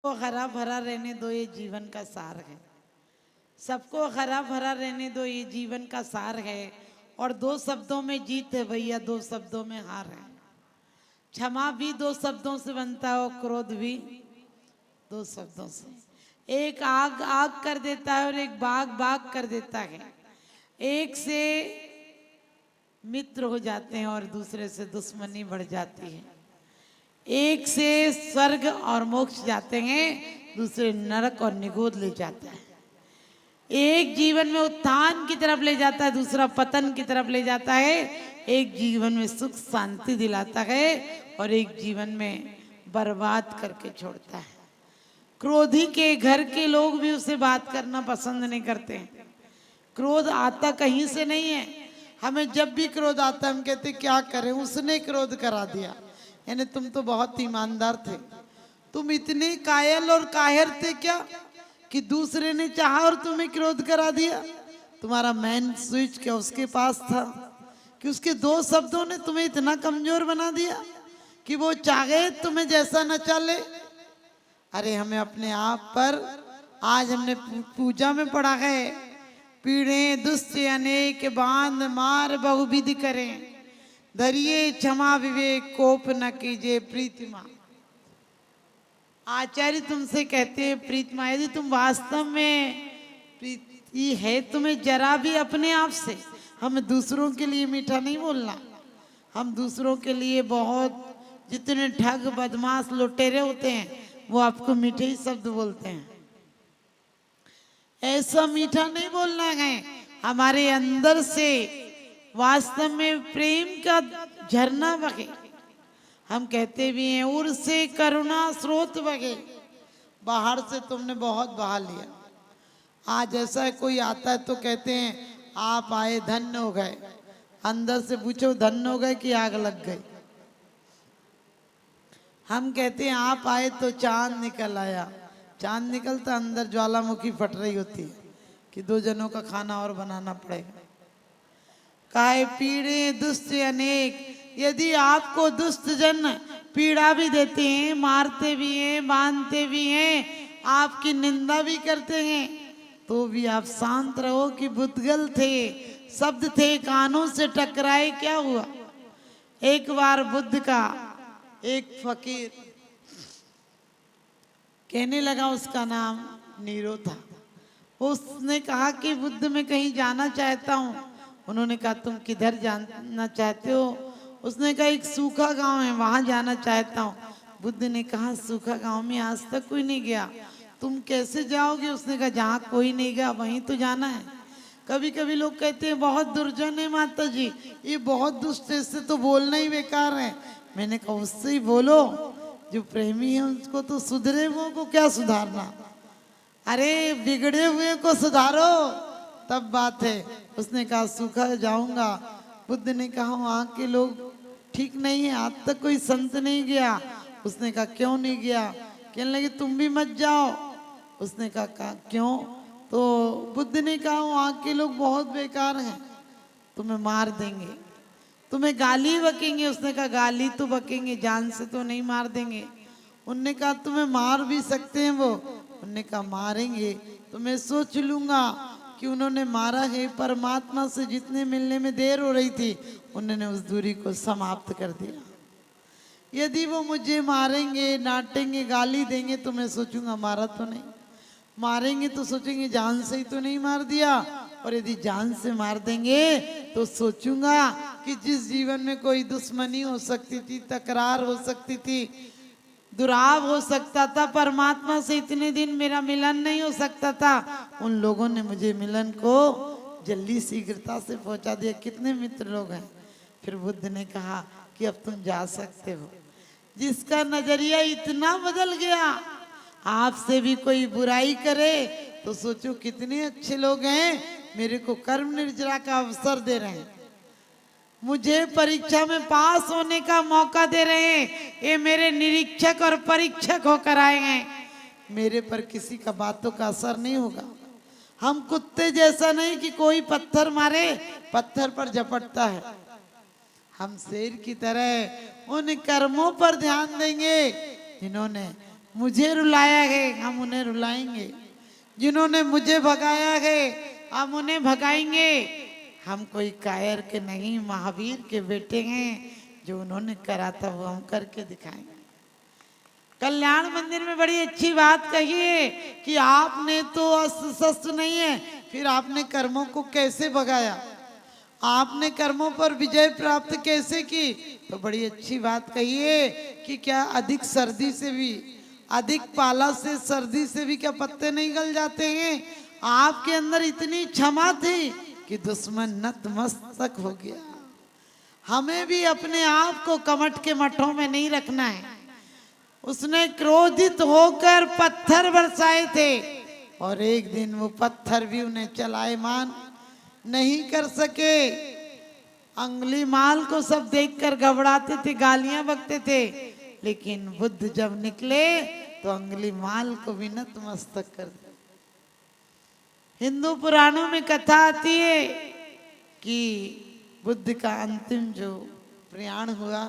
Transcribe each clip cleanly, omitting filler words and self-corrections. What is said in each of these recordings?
को हरा भरा रहने दो, ये जीवन का सार है। सबको हरा भरा रहने दो, ये जीवन का सार है। और दो शब्दों में जीत है भैया, दो शब्दों में हार है। क्षमा भी दो शब्दों से बनता है और क्रोध भी दो शब्दों से। एक आग आग कर देता है और एक बाग बाग कर देता है। एक से मित्र हो जाते हैं और दूसरे से दुश्मनी बढ़ जाती है। एक से स्वर्ग और मोक्ष जाते हैं, दूसरे नरक और निगोद ले जाता है। एक जीवन में उत्थान की तरफ ले जाता है, दूसरा पतन की तरफ ले जाता है। एक जीवन में सुख शांति दिलाता है और एक जीवन में बर्बाद करके छोड़ता है। क्रोधी के घर के लोग भी उससे बात करना पसंद नहीं करते हैं। क्रोध आता कहीं से नहीं है। हमें जब भी क्रोध आता है हम कहते क्या करें, उसने क्रोध करा दिया। यानी तुम तो बहुत ईमानदार थे, तुम इतने कायल और काहिर थे क्या कि दूसरे ने चाहा और तुम्हें क्रोध करा दिया। तुम्हारा मैन स्विच क्या उसके पास था कि उसके दो शब्दों ने तुम्हें इतना कमजोर बना दिया कि वो चाहे तुम्हें जैसा न चले। अरे हमें अपने आप पर, आज हमने पूजा में पढ़ा है, पीड़े दुष्ट अनेक बांध मार बहुविधि करें, धरिए क्षमा विवेक कोप न कीजिए प्रीतिमा। आचार्य तुमसे कहते हैं प्रीतिमा, यदि तुम वास्तव में प्रीति है तुम्हें जरा भी अपने आप से, हमें दूसरों के लिए मीठा नहीं बोलना। हम दूसरों के लिए बहुत, जितने ठग बदमाश लुटेरे होते हैं वो आपको मीठे ही शब्द बोलते हैं। ऐसा मीठा नहीं बोलना है। हमारे अंदर से वास्तव में प्रेम का झरना बहे। हम कहते भी हैं उर से करुणा स्रोत बहे। बाहर से तुमने बहुत बहा लिया, आज ऐसा है कोई आता है तो कहते हैं आप आए धन्य हो गए। अंदर से पूछो धन्य हो गए कि आग लग गई। हम कहते हैं आप आए तो चांद निकल आया। चांद निकलता अंदर ज्वालामुखी फट रही होती है कि दो जनों का खाना और बनाना पड़ेगा। काहे पीड़े दुष्ट अनेक, यदि आपको दुष्ट जन पीड़ा भी देते हैं, मारते भी हैं, बांधते भी हैं, आपकी निंदा भी करते हैं, तो भी आप शांत रहो कि बुद्धगल थे, शब्द थे, कानों से टकराए, क्या हुआ। एक बार बुद्ध का एक फकीर कहने लगा, उसका नाम नीरो था। उसने कहा कि बुद्ध मैं कहीं जाना चाहता हूँ। उन्होंने कहा तुम किधर जाना चाहते हो। उसने कहा एक सूखा गांव है वहां जाना चाहता हूँ। बुद्ध ने कहा सूखा गांव में आज तक कोई नहीं गया, तुम कैसे जाओगे। उसने कहा जहाँ कोई नहीं गया वहीं तो जाना है। कभी कभी लोग कहते हैं बहुत दुर्जन है माता जी, ये बहुत दुष्ट है, इससे तो बोलना ही बेकार है। मैंने कहा उससे ही बोलो, जो प्रेमी है उसको तो सुधरे, वो को क्या सुधारना। अरे बिगड़े हुए को सुधारो तब बात है। उसने कहा सूखा जाऊंगा। बुद्ध ने कहा वहाँ के लोग ठीक नहीं है, आज तक कोई संत नहीं गया। उसने कहा क्यों नहीं गया। कहने लगे तुम भी मत जाओ। उसने कहा क्यों। तो बुद्ध ने कहा वहाँ के लोग बहुत बेकार हैं, तुम्हें मार देंगे, तुम्हें गाली बकेंगे। उसने कहा गाली तो बकेंगे, जान से तो नहीं मार देंगे। उनने कहा तुम्हें मार भी सकते हैं वो। उनने कहा मारेंगे तो मैं सोच लूंगा कि उन्होंने मारा है। परमात्मा से जितने मिलने में देर हो रही थी उन्होंने उस दूरी को समाप्त कर दिया। यदि वो मुझे मारेंगे, डांटेंगे, गाली देंगे तो मैं सोचूंगा मारा तो नहीं। मारेंगे तो सोचेंगे जान से ही तो नहीं मार दिया। और यदि जान से मार देंगे तो सोचूंगा कि जिस जीवन में कोई दुश्मनी हो सकती थी, तकरार हो सकती थी, दुराव हो सकता था, परमात्मा से इतने दिन मेरा मिलन नहीं हो सकता था, उन लोगों ने मुझे मिलन को जल्दी शीघ्रता से पहुंचा दिया। कितने मित्र लोग हैं। फिर बुद्ध ने कहा कि अब तुम जा सकते हो। जिसका नजरिया इतना बदल गया, आपसे भी कोई बुराई करे तो सोचो कितने अच्छे लोग हैं, मेरे को कर्म निर्जरा का अवसर दे रहे हैं, मुझे परीक्षा में पास होने का मौका दे रहे हैं। ये मेरे निरीक्षक और परीक्षक होकर आए हैं, मेरे पर किसी का बातों का असर नहीं होगा। हम कुत्ते जैसा नहीं कि कोई पत्थर मारे पत्थर पर झपटता है। हम शेर की तरह उन कर्मों पर ध्यान देंगे जिन्होंने मुझे रुलाया है हम उन्हें रुलाएंगे, जिन्होंने मुझे भगाया है हम उन्हें भगाएंगे। हम कोई कायर के नहीं, महावीर के बेटे हैं, जो उन्होंने करा था वो हम करके दिखाएंगे। कल्याण मंदिर में बड़ी अच्छी बात कही है कि आपने तो अस्त्र शस्त्र नहीं है, फिर आपने कर्मों को कैसे भगाया, आपने कर्मों पर विजय प्राप्त कैसे की। तो बड़ी अच्छी बात कही है कि क्या अधिक सर्दी से भी, अधिक पाला से, सर्दी से भी क्या पत्ते नहीं गल जाते हैं। आपके अंदर इतनी क्षमा थी कि दुश्मन नतमस्तक हो गया। हमें भी अपने आप को कमट के मठों में नहीं रखना है। उसने क्रोधित होकर पत्थर बरसाए थे और एक दिन वो पत्थर भी उन्हें चलायमान नहीं कर सके। अंगुलीमाल को सब देखकर घबराते थे, गालियां बकते थे, लेकिन बुद्ध जब निकले तो अंगुलीमाल को भी नतमस्तक कर दिया। हिंदू पुराणों में कथा आती है कि बुद्ध का अंतिम जो प्रयाण हुआ,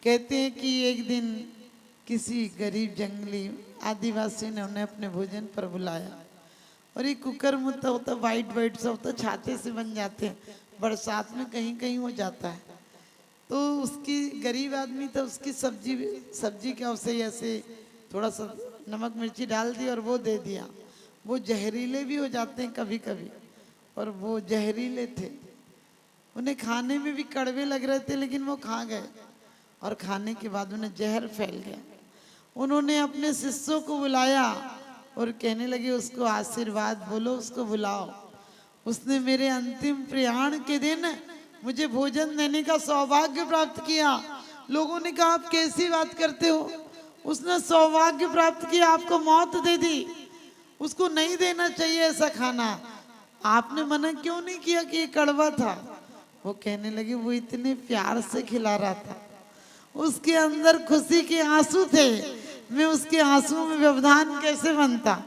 कहते हैं कि एक दिन किसी गरीब जंगली आदिवासी ने उन्हें अपने भोजन पर बुलाया और एक कुकर मुद्दा होता, वाइट वाइट सा होता, छाते से बन जाते हैं, बरसात में कहीं कहीं हो जाता है। तो उसकी गरीब आदमी था, उसकी सब्जी का उसे ऐसे थोड़ा सा नमक मिर्ची डाल दी और वो दे दिया। वो जहरीले भी हो जाते हैं कभी कभी, और वो जहरीले थे, उन्हें खाने में भी कड़वे लग रहे थे, लेकिन वो खा गए और खाने के बाद उन्हें जहर फैल गया। उन्होंने अपने शिष्यों को बुलाया और कहने लगे उसको आशीर्वाद बोलो, उसको बुलाओ, उसने मेरे अंतिम प्रयाण के दिन मुझे भोजन देने का सौभाग्य प्राप्त किया। लोगों ने कहा आप कैसी बात करते हो, उसने सौभाग्य प्राप्त किया, आपको मौत दे दी, उसको नहीं देना चाहिए ऐसा खाना, आपने मना क्यों नहीं किया कि ये कड़वा था। वो कहने लगे वो इतने प्यार से खिला रहा था, उसके अंदर खुशी के आंसू थे, मैं उसके आंसुओं में व्यवधान कैसे बनता,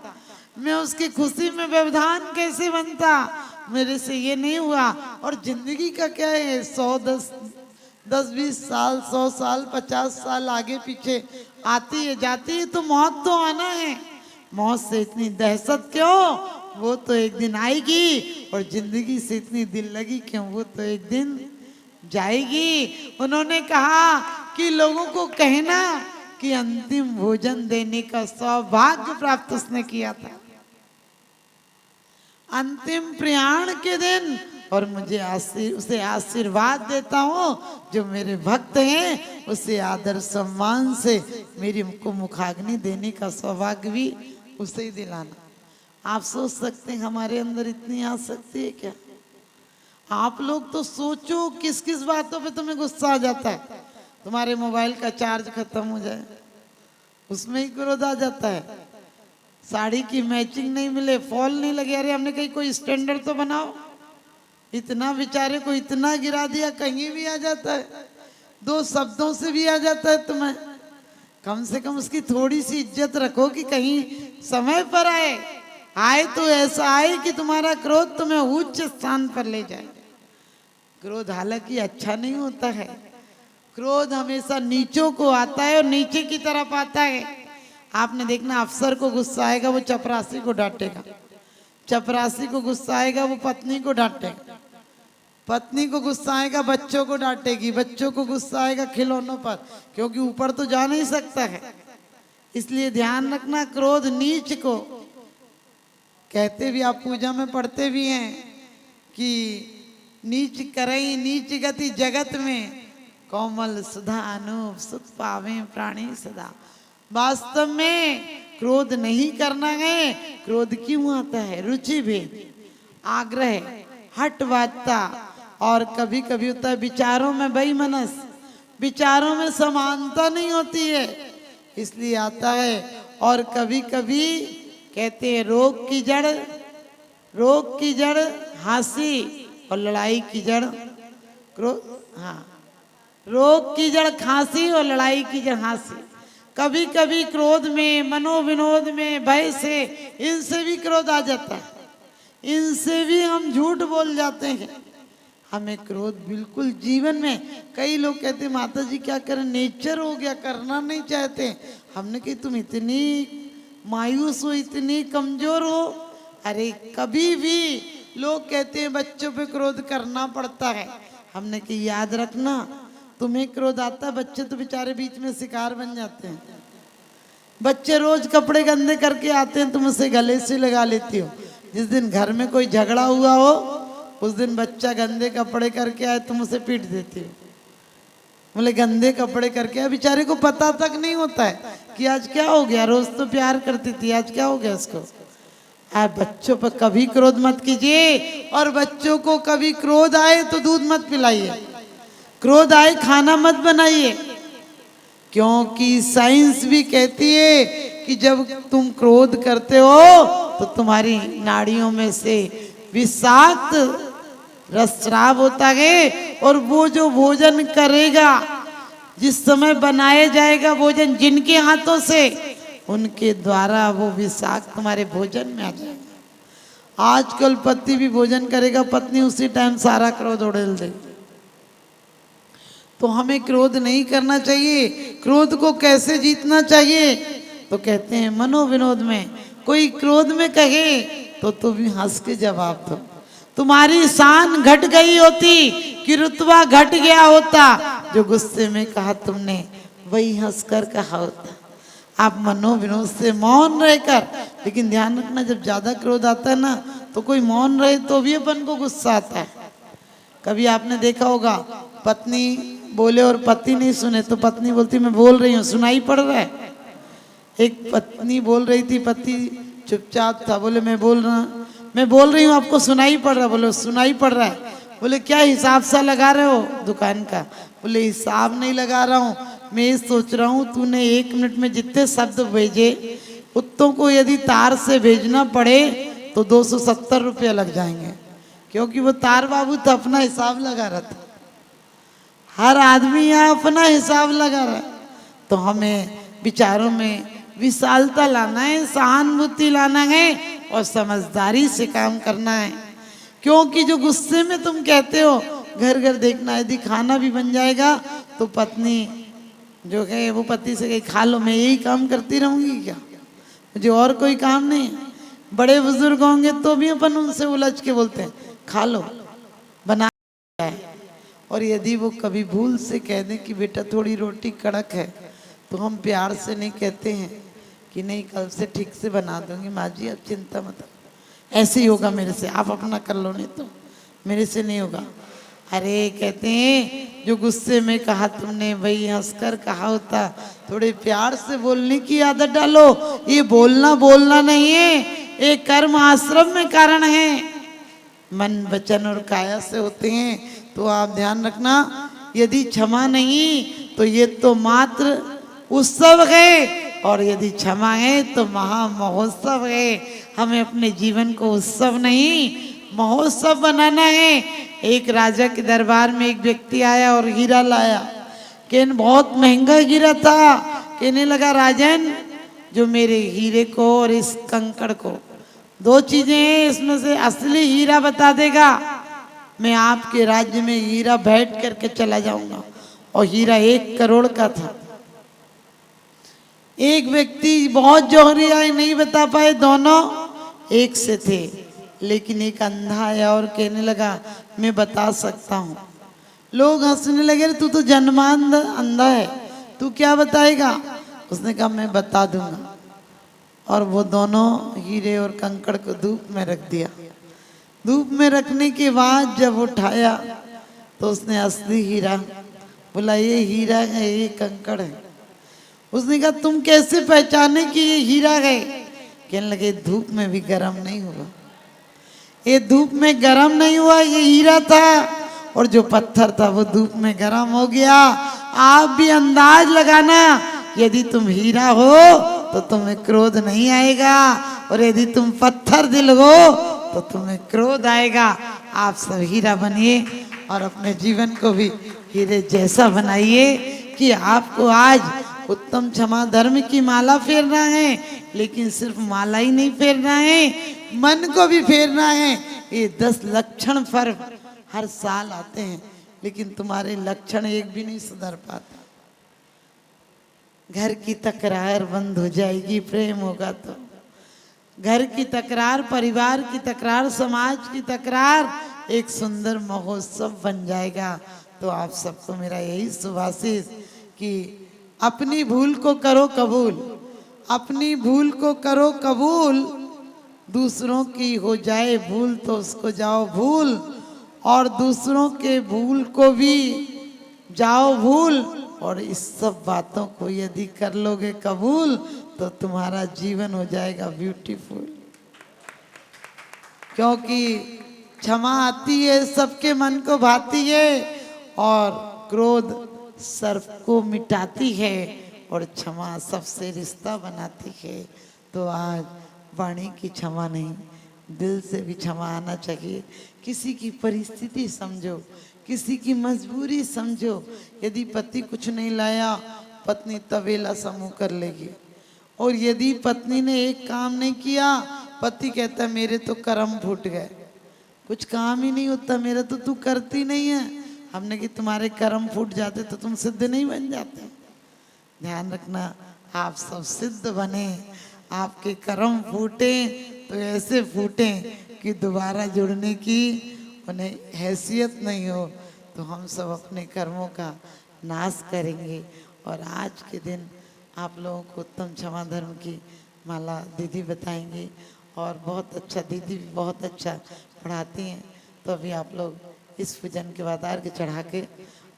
मैं उसकी खुशी में व्यवधान कैसे बनता, मेरे से ये नहीं हुआ। और जिंदगी का क्या है, 10-20 साल, 100 साल, 50 साल आगे पीछे आती है जाती है, तो मौत तो आना है। मौत से इतनी दहशत क्यों, वो तो एक दिन आएगी, और जिंदगी से इतनी दिल लगी क्यों, वो तो एक दिन जाएगी। उन्होंने कहा कि लोगों को कहना कि अंतिम भोजन देने का सौभाग्य प्राप्त उसने किया था अंतिम प्रयाण के दिन, और मुझे उसे आशीर्वाद देता हूँ जो मेरे भक्त हैं, उसे आदर सम्मान से मेरी को मुखाग्नि देने का सौभाग्य भी उसे ही दिलाना। आप सोच सकते हैं हमारे अंदर इतनी आसक्ति है क्या? आप लोग तो सोचो किस किस बातों पे तुम्हें गुस्सा आ जाता है। तुम्हारे मोबाइल का चार्ज खत्म हो जाए, उसमें ही क्रोध आ जाता है। साड़ी की मैचिंग नहीं मिले, फॉल नहीं लगे, अरे हमने कहीं कोई स्टैंडर्ड तो बनाओ। इतना बेचारे को इतना गिरा दिया, कहीं भी आ जाता है, 2 शब्दों से भी आ जाता है। तुम्हें कम से कम उसकी थोड़ी सी इज्जत रखो कि कहीं समय पर आए तो ऐसा आए कि तुम्हारा क्रोध तुम्हें उच्च स्थान पर ले जाए। क्रोध हालांकि अच्छा नहीं होता है, क्रोध हमेशा नीचों को आता है और नीचे की तरफ आता है। आपने देखना, अफसर को गुस्सा आएगा वो चपरासी को डांटेगा, चपरासी को गुस्सा आएगा वो पत्नी को डांटेगा, पत्नी को गुस्सा आएगा बच्चों को डांटेगी, बच्चों को गुस्सा आएगा खिलौनों पर, क्योंकि ऊपर तो जा नहीं सकता है। इसलिए ध्यान रखना, क्रोध नीच को कहते भी, आप पूजा में पढ़ते भी हैं कि नीच करई नीच गति जगत में, कोमल सुधा अनूप सुख पावे प्राणी सदा। वास्तव में क्रोध नहीं करना है। क्रोध क्यों आता है? रुचि भेद, आग्रह, हठवादता, और कभी कभी होता है विचारों में बेईमानस, विचारों में समानता नहीं होती है, इसलिए आता है। और कभी कभी कहते हैं रोग की जड़ हंसी और लड़ाई की जड़ क्रोध। हाँ, रोग की जड़ खांसी और लड़ाई की जड़ हंसी। कभी कभी क्रोध में, मनोविनोद में, भय से, इनसे भी क्रोध आ जाता है, इनसे भी हम झूठ बोल जाते हैं। हमें क्रोध बिल्कुल जीवन में, कई लोग कहते हैं माता जी क्या करें, नेचर हो गया, करना नहीं चाहते। हमने कही तुम इतनी मायूस हो, इतनी कमजोर हो। अरे कभी भी लोग कहते हैं बच्चों पे क्रोध करना पड़ता है, हमने कही याद रखना, तुम्हें क्रोध आता है, बच्चे तो बेचारे बीच में शिकार बन जाते हैं। बच्चे रोज कपड़े गंदे करके आते हैं, तुम उसे गले से लगा लेती हो। जिस दिन घर में कोई झगड़ा हुआ हो उस दिन बच्चा गंदे कपड़े करके आए, तुम उसे पीट देती हो। बोले गंदे कपड़े करके आए, बेचारे को पता तक नहीं होता है कि आज क्या हो गया, रोज तो प्यार करती थी, आज क्या हो गया उसको। आप बच्चों पर कभी क्रोध मत कीजिए, और बच्चों को कभी क्रोध आए तो दूध मत पिलाइए, क्रोध आए खाना मत बनाइए, क्योंकि साइंस भी कहती है कि जब तुम क्रोध करते हो तो तुम्हारी नाड़ियों में से विषाक्त रसस्राव होता है, और वो जो भोजन करेगा, जिस समय बनाया जाएगा भोजन जिनके हाथों से, उनके द्वारा वो विषाक्त तुम्हारे भोजन में आ जाएगा। आजकल पति भी भोजन करेगा, पत्नी उसी टाइम सारा क्रोध उड़ेल देगी। तो हमें क्रोध नहीं करना चाहिए। क्रोध को कैसे जीतना चाहिए, तो कहते हैं मनोविनोद में, कोई क्रोध में कहे तो तुम भी हंस के जवाब दो। तुम्हारी शान घट गई होती कि रुतबा घट गया होता, जो गुस्से में कहा तुमने वही हंसकर कहा होता। आप मनोविनोद से मौन रहकर, लेकिन ध्यान रखना जब ज्यादा क्रोध आता है ना, तो कोई मौन रहे तो भी अपन को गुस्सा आता है। कभी आपने देखा होगा पत्नी बोले और पति नहीं सुने, तो पत्नी बोलती मैं बोल रही हूँ, सुनाई पड़ रहा है। एक पत्नी बोल रही थी, पति चुपचाप था, बोले मैं बोल रही हूँ, आपको सुनाई पड़ रहा है। बोले सुनाई पड़ रहा है। बोले क्या हिसाब सा लगा रहे हो दुकान का। बोले हिसाब नहीं लगा रहा हूँ, मैं ये सोच रहा हूँ तूने 1 मिनट में जितने शब्द भेजे, उत्तों को यदि तार से भेजना पड़े तो 270 रुपया लग जाएंगे, क्योंकि वो तार बाबू तो अपना हिसाब लगा रहा था। हर आदमी यहाँ अपना हिसाब लगा रहा है। तो हमें विचारों में विशालता लाना है, सहानुभूति लाना है, और समझदारी से काम करना है। क्योंकि जो गुस्से में तुम कहते हो, घर घर देखना, यदि खाना भी बन जाएगा तो पत्नी जो है वो पति से कहे खा लो, मैं यही काम करती रहूंगी क्या, मुझे और कोई काम नहीं। बड़े बुजुर्ग होंगे तो भी अपन उनसे उलझ के बोलते हैं खा लो, बना है। और यदि वो कभी भूल से कह दें कि बेटा थोड़ी रोटी कड़क है, तो हम प्यार से नहीं कहते हैं कि नहीं कल से ठीक से बना दूंगी माँ जी, अब चिंता मत, ऐसे ही होगा मेरे से, आप अपना कर लो, नहीं तो मेरे से नहीं होगा। अरे कहते हैं जो गुस्से में कहा तुमने वही हंसकर कहा होता। थोड़े प्यार से बोलने की आदत डालो। ये बोलना नहीं है, एक कर्म आश्रम में कारण है, मन वचन और काया से होते हैं। तो आप ध्यान रखना, यदि क्षमा नहीं तो ये तो मात्र उत्सव है, और यदि क्षमा है तो महा महोत्सव है। हमें अपने जीवन को उत्सव नहीं महोत्सव बनाना है। एक राजा के दरबार में एक व्यक्ति आया और हीरा लाया, कहने बहुत महंगा हीरा था। कहने लगा राजन, जो मेरे हीरे को और इस कंकड़ को, 2 चीजें हैं, इसमें से असली हीरा बता देगा, मैं आपके राज्य में हीरा बैठ करके चला जाऊंगा। और हीरा 1 करोड़ का था। एक व्यक्ति बहुत जौहरी आए, नहीं बता पाए, दोनों एक से थे, लेकिन एक अंधा आया और कहने लगा मैं बता सकता हूँ। लोग हंसने लगे, तू तो जन्मांध अंधा है, तू क्या बताएगा। उसने कहा मैं बता दूंगा। और वो दोनों हीरे और कंकड़ को धूप में रख दिया। धूप में रखने के बाद जब उठाया तो उसने असली हीरा बोला, ये हीरा है, ये कंकड़ है। उसने कहा तुम कैसे पहचाने कि ये हीरा है। कहने लगे धूप में भी गर्म नहीं हुआ, ये धूप में गर्म नहीं हुआ, ये हीरा था, और जो पत्थर था वो धूप में गर्म हो गया। आप भी अंदाज लगाना, यदि तुम हीरा हो तो तुम्हें क्रोध नहीं आएगा, और यदि तुम पत्थर दिल हो तो तुम्हें क्रोध आएगा। आप सब हीरा बनिए और अपने जीवन को भी हीरे जैसा बनाइए कि आपको आज उत्तम क्षमा धर्म की माला फेरना है। लेकिन सिर्फ माला ही नहीं फेरना है, मन को भी फेरना है। ये 10 लक्षण पर हर साल आते हैं, लेकिन तुम्हारे लक्षण एक भी नहीं सुधर पाता। घर की तकरार बंद हो जाएगी प्रेम होगा तो। घर की तकरार, परिवार की तकरार, समाज की तकरार एक सुंदर महोत्सव बन जाएगा। तो आप सबको मेरा यही सुभाषित कि अपनी भूल को करो कबूल, अपनी भूल को करो कबूल, दूसरों की हो जाए भूल तो उसको जाओ भूल, और दूसरों के भूल को भी जाओ भूल। और इस सब बातों को यदि कर लोगे कबूल तो तुम्हारा जीवन हो जाएगा ब्यूटीफुल। क्योंकि क्षमा आती है सबके मन को भाती है, और क्रोध सर्प को मिटाती है, और क्षमा सबसे रिश्ता बनाती है। तो आज वाणी की क्षमा नहीं, दिल से भी क्षमा आना चाहिए। किसी की परिस्थिति समझो, किसी की मजबूरी समझो। यदि पति कुछ नहीं लाया, पत्नी तबेला समूह कर लेगी। और यदि पत्नी ने एक काम नहीं किया, पति कहता मेरे तो कर्म फूट गए, कुछ काम ही नहीं होता मेरा, तो तू करती नहीं है। हमने कि तुम्हारे कर्म फूट जाते तो तुम सिद्ध नहीं बन जाते। ध्यान रखना, आप सब सिद्ध बने, आपके कर्म फूटे तो ऐसे फूटे कि दोबारा जुड़ने की उन्हें हैसियत नहीं हो। तो हम सब अपने कर्मों का नाश करेंगे। और आज के दिन आप लोगों को उत्तम क्षमा धर्म की माला दीदी बताएंगी, और बहुत अच्छा, दीदी भी बहुत अच्छा पढ़ाती हैं। तो अभी आप लोग इस पूजन के बाद अर्घ्य चढ़ा के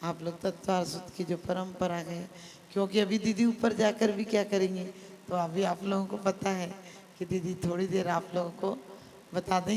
आप लोग तत्वार सुध की जो परंपरा है, क्योंकि अभी दीदी ऊपर जाकर भी क्या करेंगे, तो अभी आप लोगों को पता है कि दीदी थोड़ी देर आप लोगों को बता दें।